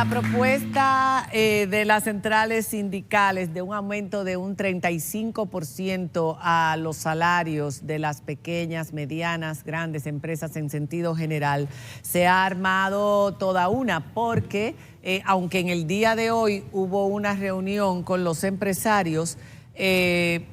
la propuesta de las centrales sindicales de un aumento de un 35% a los salarios de las pequeñas, medianas, grandes empresas en sentido general, se ha armado toda una, porque aunque en el día de hoy hubo una reunión con los empresarios,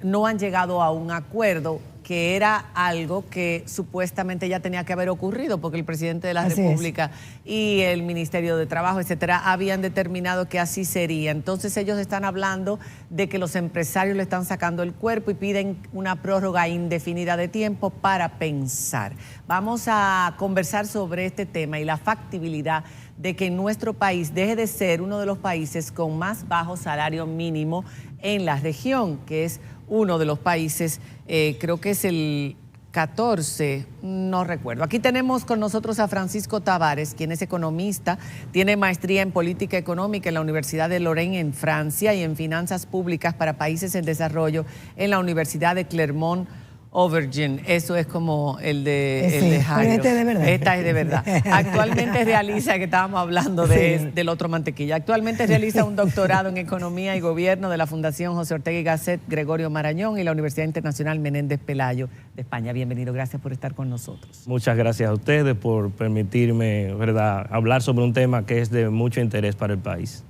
no han llegado a un acuerdo, que era algo que supuestamente ya tenía que haber ocurrido, porque el presidente de la República y el Ministerio de Trabajo, etcétera, habían determinado que así sería. Entonces ellos están hablando de que los empresarios le están sacando el cuerpo y piden una prórroga indefinida de tiempo para pensar. Vamos a conversar sobre este tema y la factibilidad de que nuestro país deje de ser uno de los países con más bajo salario mínimo en la región, que es uno de los países, creo que es el 14, no recuerdo. Aquí tenemos con nosotros a Francisco Tavares, quien es economista, tiene maestría en política económica en la Universidad de Lorraine en Francia y en finanzas públicas para países en desarrollo en la Universidad de Clermont-Auvergne. Eso es como el de Jairo. Este es de verdad. Esta es de verdad. Actualmente realiza, que estábamos hablando del otro mantequilla, actualmente realiza un doctorado en Economía y Gobierno de la Fundación José Ortega y Gasset Gregorio Marañón y la Universidad Internacional Menéndez Pelayo de España. Bienvenido, gracias por estar con nosotros. Muchas gracias a ustedes por permitirme, ¿verdad?, hablar sobre un tema que es de mucho interés para el país.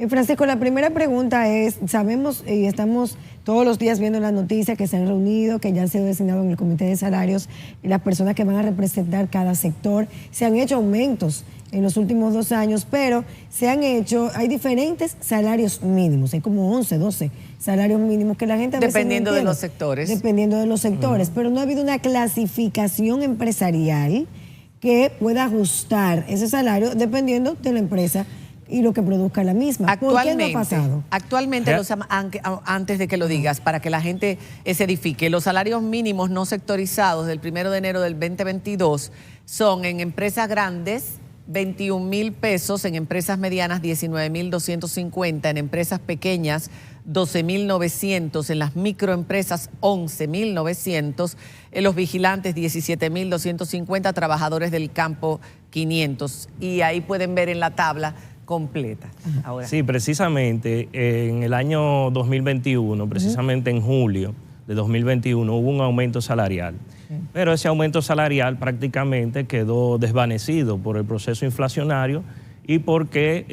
Francisco, la primera pregunta es, sabemos y estamos todos los días viendo las noticias que se han reunido, que ya han sido designados en el Comité de Salarios y las personas que van a representar cada sector. Se han hecho aumentos en los últimos 2 años, pero hay diferentes salarios mínimos, hay como 11, 12 salarios mínimos que la gente a veces dependiendo no entiende, de los sectores. Dependiendo de los sectores, pero no ha habido una clasificación empresarial que pueda ajustar ese salario dependiendo de la empresa y lo que produzca la misma. ¿Por qué no ha pasado? Actualmente, antes de que lo digas, para que la gente se edifique, los salarios mínimos no sectorizados del 1 de enero del 2022 son en empresas grandes 21,000 pesos, en empresas medianas 19,250, en empresas pequeñas 12,900, en las microempresas 11,900, en los vigilantes 17,250, trabajadores del campo 500. Y ahí pueden ver en la tabla completa. Ahora. Sí, precisamente en el año 2021, precisamente en julio de 2021, hubo un aumento salarial. Pero ese aumento salarial prácticamente quedó desvanecido por el proceso inflacionario y porque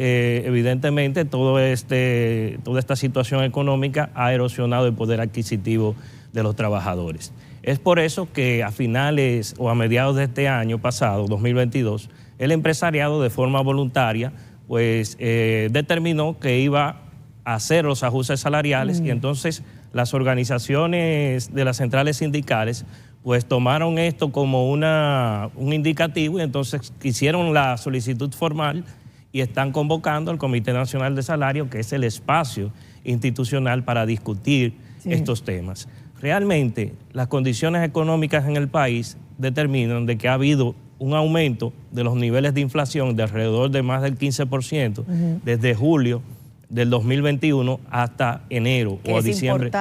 evidentemente toda esta situación económica ha erosionado el poder adquisitivo de los trabajadores. Es por eso que a finales o a mediados de este año pasado, 2022, el empresariado de forma voluntaria pues determinó que iba a hacer los ajustes salariales y entonces las organizaciones de las centrales sindicales pues tomaron esto como un indicativo y entonces hicieron la solicitud formal y están convocando al Comité Nacional de Salario, que es el espacio institucional para discutir estos temas. Realmente las condiciones económicas en el país determinan de que ha habido un aumento de los niveles de inflación de alrededor de más del 15% desde julio del 2021 hasta enero o diciembre.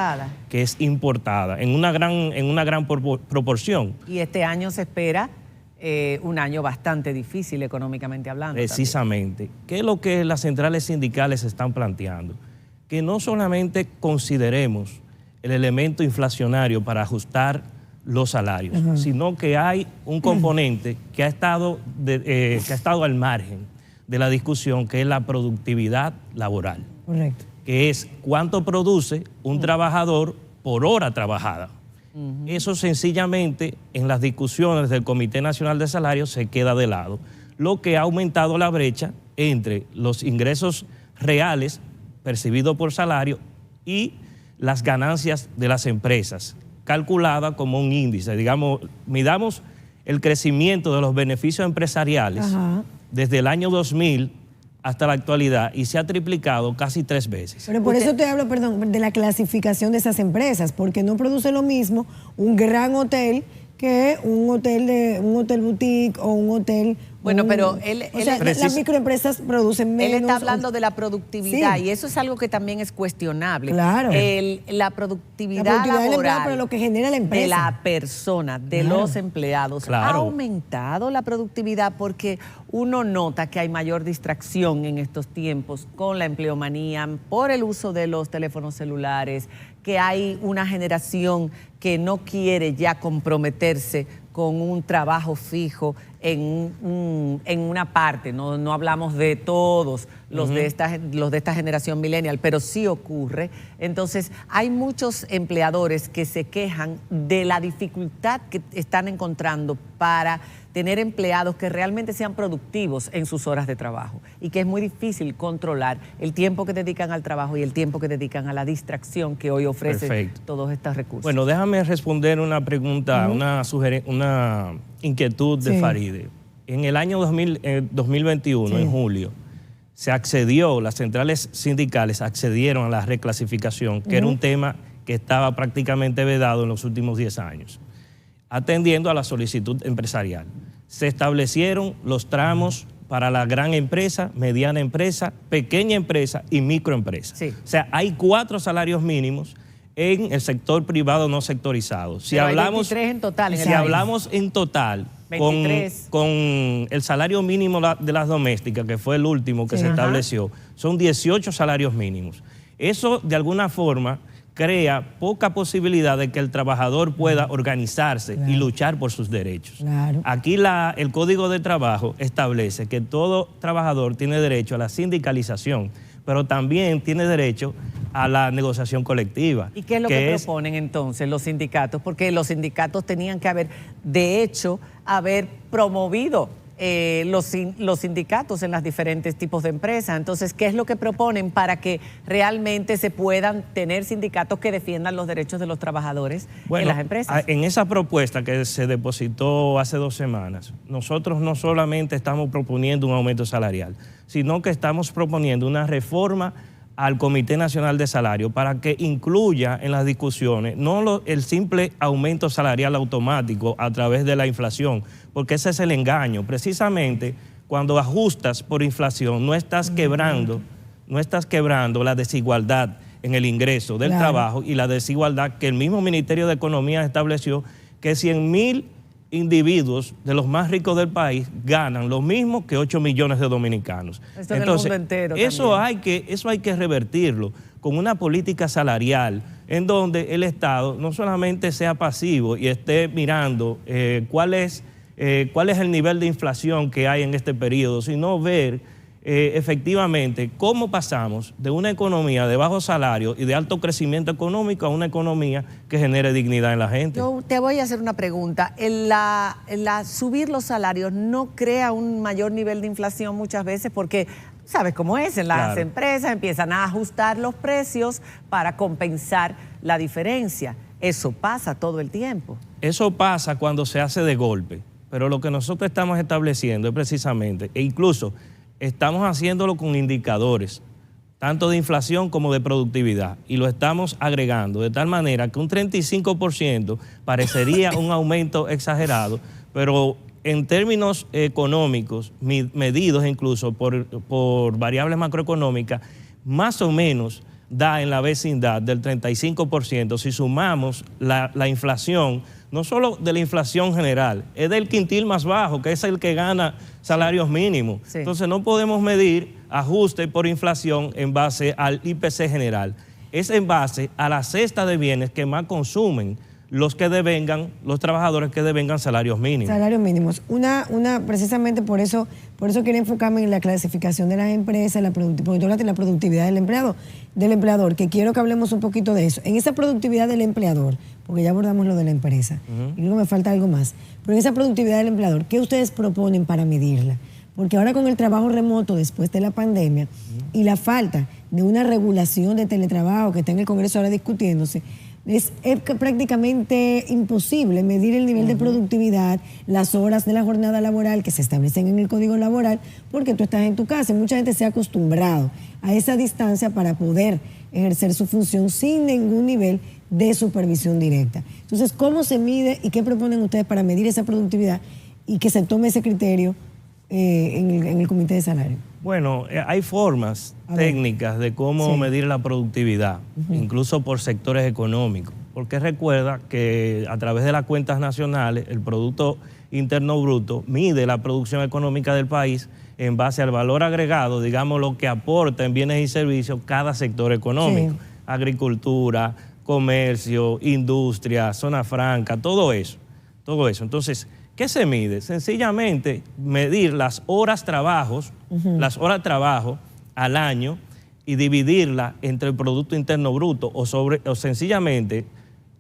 Que es importada en una gran proporción. Y este año se espera un año bastante difícil económicamente hablando. Precisamente. También. ¿Qué es lo que las centrales sindicales están planteando? Que no solamente consideremos el elemento inflacionario para ajustar los salarios, sino que hay un componente que ha estado al margen de la discusión, que es la productividad laboral. Correcto. Que es cuánto produce un trabajador por hora trabajada. Eso sencillamente en las discusiones del Comité Nacional de Salarios se queda de lado, lo que ha aumentado la brecha entre los ingresos reales percibidos por salario y las ganancias de las empresas, calculada como un índice. Digamos, midamos el crecimiento de los beneficios empresariales desde el año 2000 hasta la actualidad y se ha triplicado casi 3 veces. Pero por eso te hablo, perdón, de la clasificación de esas empresas, porque no produce lo mismo un gran hotel que un hotel boutique o un hotel. Bueno, pero las microempresas producen menos. Él está hablando de la productividad y eso es algo que también es cuestionable. Claro. La productividad laboral, pero lo que genera la empresa. De la persona, de los empleados. ¿Ha aumentado la productividad? Porque uno nota que hay mayor distracción en estos tiempos con la empleomanía, por el uso de los teléfonos celulares, que hay una generación que no quiere ya comprometerse con un trabajo fijo en una parte. No hablamos de todos los de esta generación millennial, pero sí ocurre. Entonces, hay muchos empleadores que se quejan de la dificultad que están encontrando para tener empleados que realmente sean productivos en sus horas de trabajo y que es muy difícil controlar el tiempo que dedican al trabajo y el tiempo que dedican a la distracción que hoy ofrece todos estos recursos. Bueno, déjame responder una pregunta, una inquietud de Faride. En el año 2021, en julio, se accedió, las centrales sindicales accedieron a la reclasificación, que era un tema que estaba prácticamente vedado en los últimos 10 años, atendiendo a la solicitud empresarial. Se establecieron los tramos para la gran empresa, mediana empresa, pequeña empresa y microempresa. Sí. O sea, hay 4 salarios mínimos en el sector privado no sectorizado. Si hablamos, 23 en total. Si hablamos en total con el salario mínimo de las domésticas, que fue el último que se estableció, son 18 salarios mínimos. Eso, de alguna forma, crea poca posibilidad de que el trabajador pueda organizarse y luchar por sus derechos. Aquí el Código de Trabajo establece que todo trabajador tiene derecho a la sindicalización, pero también tiene derecho a la negociación colectiva. ¿Y qué es lo que proponen entonces los sindicatos? Porque los sindicatos tenían que haber, de hecho, promovido los sindicatos en los diferentes tipos de empresas. Entonces, ¿qué es lo que proponen para que realmente se puedan tener sindicatos que defiendan los derechos de los trabajadores en las empresas? En esa propuesta que se depositó hace 2 semanas, nosotros no solamente estamos proponiendo un aumento salarial, sino que estamos proponiendo una reforma al Comité Nacional de Salario para que incluya en las discusiones no el simple aumento salarial automático a través de la inflación, porque ese es el engaño. Precisamente cuando ajustas por inflación no estás quebrando la desigualdad en el ingreso del trabajo y la desigualdad que el mismo Ministerio de Economía estableció, que 100,000 individuos de los más ricos del país ganan lo mismo que 8 millones de dominicanos. Esto entonces, en el mundo entero eso hay que revertirlo con una política salarial en donde el Estado no solamente sea pasivo y esté mirando cuál es el nivel de inflación que hay en este periodo, sino ver efectivamente cómo pasamos de una economía de bajo salario y de alto crecimiento económico a una economía que genere dignidad en la gente. Yo te voy a hacer una pregunta. Subir los salarios no crea un mayor nivel de inflación muchas veces porque, ¿sabes cómo es? En las empresas empiezan a ajustar los precios para compensar la diferencia. Eso pasa todo el tiempo. Eso pasa cuando se hace de golpe, pero lo que nosotros estamos estableciendo es precisamente, e incluso estamos haciéndolo con indicadores, tanto de inflación como de productividad, y lo estamos agregando de tal manera que un 35% parecería un aumento exagerado, pero en términos económicos, medidos incluso por variables macroeconómicas, más o menos da en la vecindad del 35% si sumamos la inflación, no solo de la inflación general, es del quintil más bajo, que es el que gana salarios mínimos. Sí. Entonces no podemos medir ajuste por inflación en base al IPC general. Es en base a la cesta de bienes que más consumen los trabajadores que devengan salarios mínimos. Salarios mínimos. Precisamente por eso quiero enfocarme en la clasificación de las empresas, la productividad del empleador, que quiero que hablemos un poquito de eso. En esa productividad del empleador, porque ya abordamos lo de la empresa, y luego me falta algo más, pero en esa productividad del empleador, ¿qué ustedes proponen para medirla? Porque ahora con el trabajo remoto después de la pandemia y la falta de una regulación de teletrabajo que está en el Congreso ahora discutiéndose, es prácticamente imposible medir el nivel de productividad, las horas de la jornada laboral que se establecen en el Código Laboral, porque tú estás en tu casa y mucha gente se ha acostumbrado a esa distancia para poder ejercer su función sin ningún nivel de supervisión directa. Entonces, ¿cómo se mide y qué proponen ustedes para medir esa productividad y que se tome ese criterio en el Comité de Salario? Bueno, hay formas técnicas de cómo medir la productividad, incluso por sectores económicos. porque recuerda que a través de las cuentas nacionales el Producto Interno Bruto mide la producción económica del país en base al valor agregado, digamos lo que aporta en bienes y servicios cada sector económico, agricultura, comercio, industria, zona franca, todo eso. Entonces, ¿qué se mide? Sencillamente medir las horas trabajo al año y dividirla entre el Producto Interno Bruto o sencillamente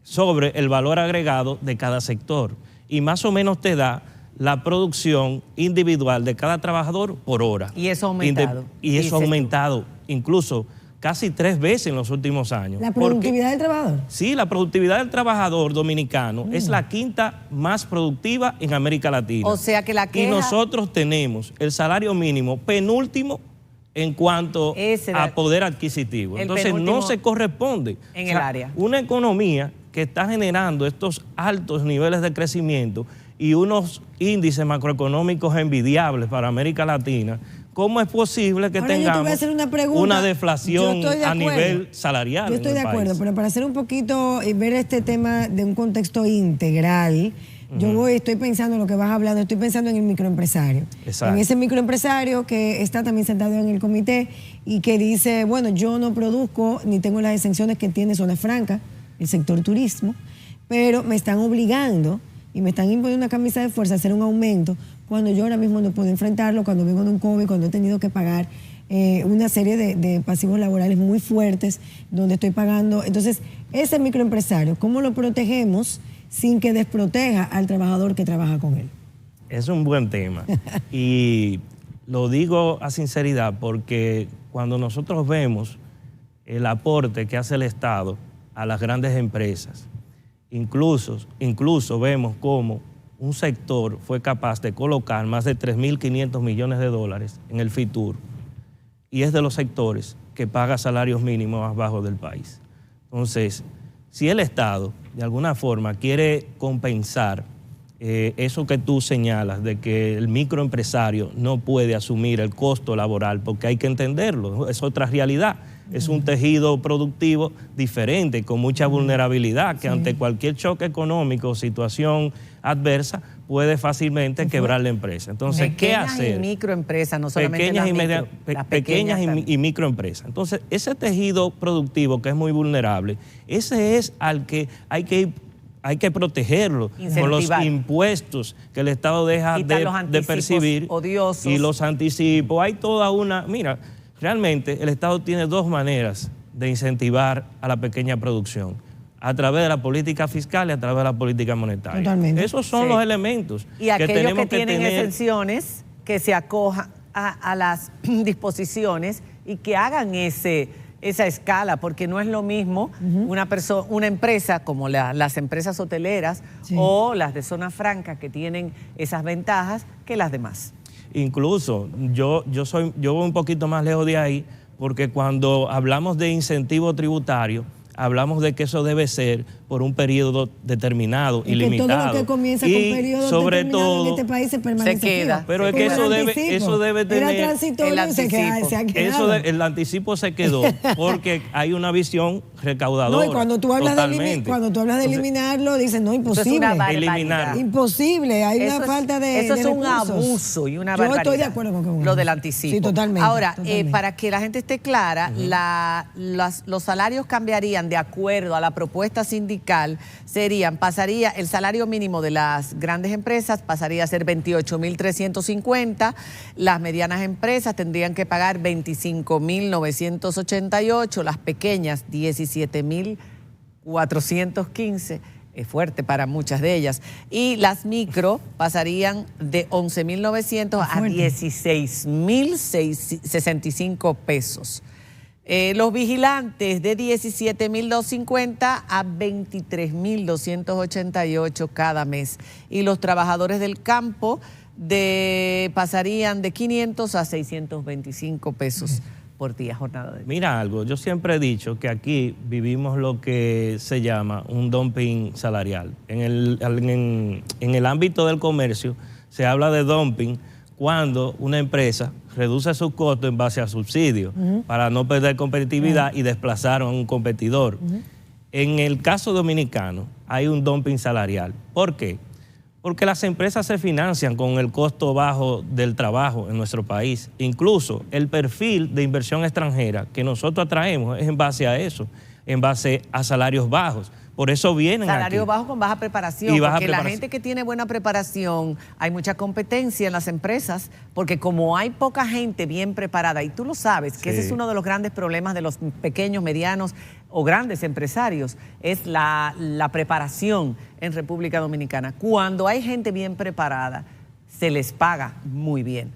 sobre el valor agregado de cada sector. Y más o menos te da la producción individual de cada trabajador por hora. Y eso ha aumentado. Y eso ha aumentado incluso casi 3 veces en los últimos años. ¿La productividad del trabajador? Sí, la productividad del trabajador dominicano es la quinta más productiva en América Latina. O sea que la queja... Y nosotros tenemos el salario mínimo penúltimo en cuanto a poder adquisitivo. Entonces no se corresponde. En el área. Una economía que está generando estos altos niveles de crecimiento y unos índices macroeconómicos envidiables para América Latina, ¿cómo es posible que tengamos una deflación a nivel salarial? Yo estoy de acuerdo, pero para hacer un poquito y ver este tema de un contexto integral, estoy pensando en lo que vas hablando, estoy pensando en el microempresario. Exacto. En ese microempresario que está también sentado en el comité y que dice, bueno, yo no produzco ni tengo las exenciones que tiene Zona Franca, el sector turismo, pero me están obligando y me están imponiendo una camisa de fuerza a hacer un aumento cuando yo ahora mismo no puedo enfrentarlo, cuando vengo de un COVID, cuando he tenido que pagar una serie de pasivos laborales muy fuertes, donde estoy pagando. Entonces, ese microempresario, ¿cómo lo protegemos sin que desproteja al trabajador que trabaja con él? Es un buen tema. Y lo digo a sinceridad porque cuando nosotros vemos el aporte que hace el Estado a las grandes empresas, incluso vemos cómo un sector fue capaz de colocar más de 3.500 millones de dólares en el FITUR y es de los sectores que paga salarios mínimos más bajos del país. Entonces, si el Estado de alguna forma quiere compensar eso que tú señalas de que el microempresario no puede asumir el costo laboral, porque hay que entenderlo, es otra realidad. Es un tejido productivo diferente, con mucha vulnerabilidad, que ante cualquier choque económico o situación adversa puede fácilmente quebrar la empresa. Entonces, ¿qué hacer? Pequeñas y microempresas, no solamente pequeñas y microempresas. Entonces, ese tejido productivo que es muy vulnerable, ese es al que hay que protegerlo con los impuestos que el Estado deja de percibir odiosos. Y los anticipos. Hay toda una... Mira, realmente el Estado tiene 2 maneras de incentivar a la pequeña producción: a través de la política fiscal y a través de la política monetaria. Totalmente. Esos son los elementos y aquellos que tenemos que tienen exenciones, que se acojan a las disposiciones y que hagan esa escala, porque no es lo mismo una empresa como las empresas hoteleras o las de Zona Franca, que tienen esas ventajas, que las demás. Incluso yo voy un poquito más lejos de ahí, porque cuando hablamos de incentivo tributario, hablamos de que eso debe ser por un periodo determinado y limitado. Que todo lo que comienza con periodo sobre determinado todo, en este país se permanece se queda. fijo. Pero es que eso debe tener... Era transitorio, se ha quedado. El anticipo se quedó porque hay una visión recaudadora. No, y cuando tú hablas de eliminarlo, dices, no, imposible. Eliminar. Imposible, hay una falta de Eso es un recursos. abuso y una barbaridad. Yo estoy de acuerdo con lo del anticipo. Sí, totalmente. Ahora, para que la gente esté clara, los salarios cambiarían de acuerdo a la propuesta sindical. Pasaría el salario mínimo de las grandes empresas pasaría a ser 28.350, las medianas empresas tendrían que pagar 25.988, las pequeñas 17.415, es fuerte para muchas de ellas, y las micro pasarían de 11.900 a 16.065 pesos. Los vigilantes de 17.250 a 23.288 cada mes. Y los trabajadores del campo pasarían de 500 a 625 pesos por día, jornada de día. Mira algo, yo siempre he dicho que aquí vivimos lo que se llama un dumping salarial. En el ámbito del comercio se habla de dumping cuando una empresa reduce sus costos en base a subsidios para no perder competitividad y desplazar a un competidor. En el caso dominicano hay un dumping salarial. ¿Por qué? Porque las empresas se financian con el costo bajo del trabajo en nuestro país. Incluso el perfil de inversión extranjera que nosotros atraemos es en base a eso, en base a salarios bajos. Por eso vienen salarios aquí. bajos con baja preparación, porque la gente que tiene buena preparación, hay mucha competencia en las empresas, porque como hay poca gente bien preparada, y tú lo sabes, que ese es uno de los grandes problemas de los pequeños, medianos o grandes empresarios, es la preparación en República Dominicana. Cuando hay gente bien preparada, se les paga muy bien.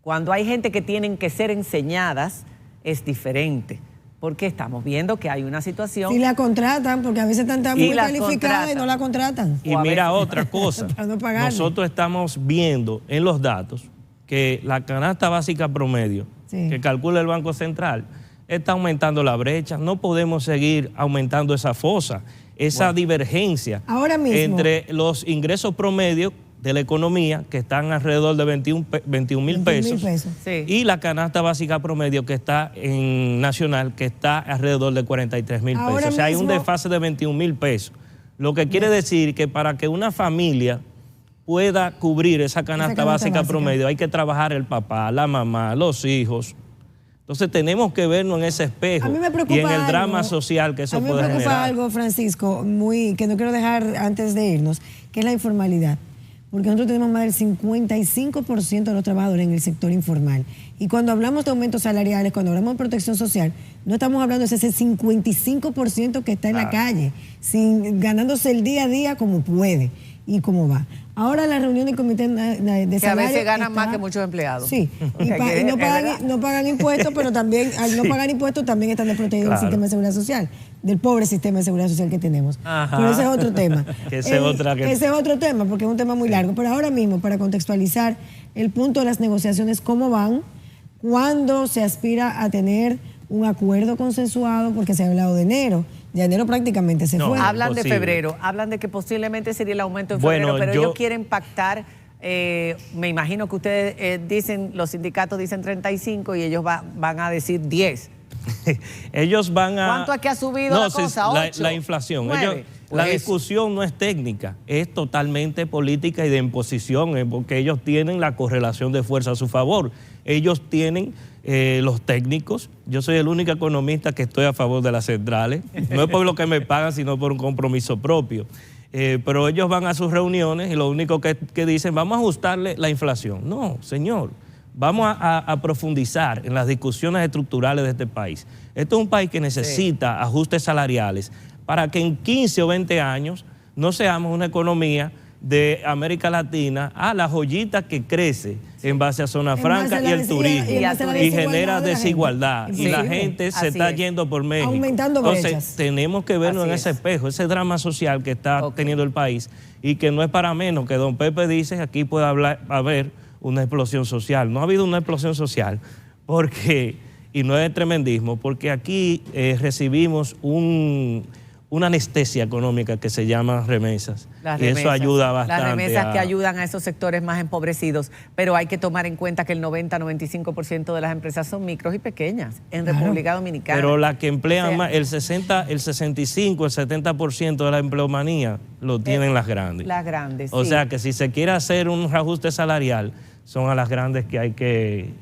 Cuando hay gente que tienen que ser enseñadas, es diferente. Porque estamos viendo que hay una situación... Si la contratan, porque a veces están tan muy calificadas y no la contratan. Y mira otra cosa, para no nosotros estamos viendo en los datos que la canasta básica promedio, que calcula el Banco Central, está aumentando la brecha. No podemos seguir aumentando esa fosa, esa divergencia ahora mismo entre los ingresos promedios de la economía, que están alrededor de 21 mil pesos, y la canasta básica promedio que está en nacional, que está alrededor de 43 mil pesos. O sea, hay un desfase de 21 mil pesos. Lo que quiere decir que para que una familia pueda cubrir esa canasta básica promedio, hay que trabajar el papá, la mamá, los hijos. Entonces tenemos que vernos en ese espejo y en el drama social que eso puede generar. A mí me preocupa algo, Francisco, que no quiero dejar antes de irnos, que es la informalidad. Porque nosotros tenemos más del 55% de los trabajadores en el sector informal. Y cuando hablamos de aumentos salariales, cuando hablamos de protección social, no estamos hablando de ese 55% que está en la calle, ganándose el día a día como puede y como va. Ahora la reunión del comité de salario... Que a veces ganan más que muchos empleados. Sí, y no pagan impuestos, pero también al no pagar impuestos también están desprotegidos del sistema de seguridad social, del pobre sistema de seguridad social que tenemos. Pero ese es otro tema. Ese es otro tema, porque es un tema muy largo. Pero ahora mismo, para contextualizar el punto de las negociaciones, ¿cómo van? ¿Cuándo se aspira a tener un acuerdo consensuado? Porque se ha hablado de enero. De enero prácticamente se fue. Hablan de febrero, hablan de que posiblemente sería el aumento en febrero, pero ellos quieren pactar, me imagino que ustedes dicen, los sindicatos dicen 35 y ellos van a decir 10. Ellos van a... ¿Cuánto es que ha subido la cosa? 8, la inflación. 9. La discusión no es técnica, es totalmente política y de imposición, porque ellos tienen la correlación de fuerza a su favor. Ellos tienen los técnicos. Yo soy el único economista que estoy a favor de las centrales. No es por lo que me pagan, sino por un compromiso propio. Pero ellos van a sus reuniones y lo único que dicen, vamos a ajustarle la inflación. No, señor. Vamos a profundizar en las discusiones estructurales de este país. Esto es un país que necesita ajustes salariales para que en 15 o 20 años no seamos una economía de América Latina la joyita que crece en base a zona franca y el turismo y genera desigualdad y la gente se está yendo por México. Aumentando brechas. Entonces tenemos que vernos en ese espejo, ese drama social que está teniendo el país y que no es para menos que don Pepe dice que aquí puede haber una explosión social. No ha habido una explosión social porque, y no es tremendismo, porque aquí recibimos una anestesia económica que se llama remesas. Y eso ayuda bastante. Las remesas que ayudan a esos sectores más empobrecidos, pero hay que tomar en cuenta que el 90-95% de las empresas son micros y pequeñas en República Dominicana. Pero las que emplean más, el 65, el 70% de la empleomanía lo tienen las grandes. Las grandes, O sea que si se quiere hacer un ajuste salarial, son a las grandes que hay que...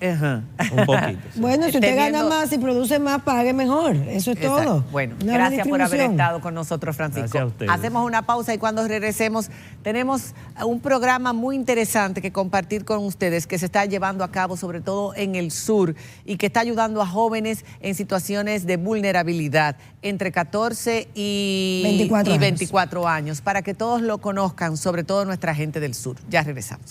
un poquito. Bueno, si usted gana más y produce más, pague mejor. Eso es todo. Bueno, gracias por haber estado con nosotros, Francisco. Gracias a ustedes. Hacemos una pausa y cuando regresemos tenemos un programa muy interesante que compartir con ustedes que se está llevando a cabo sobre todo en el sur y que está ayudando a jóvenes en situaciones de vulnerabilidad entre 14 y 24 años para que todos lo conozcan, sobre todo nuestra gente del sur. Ya regresamos.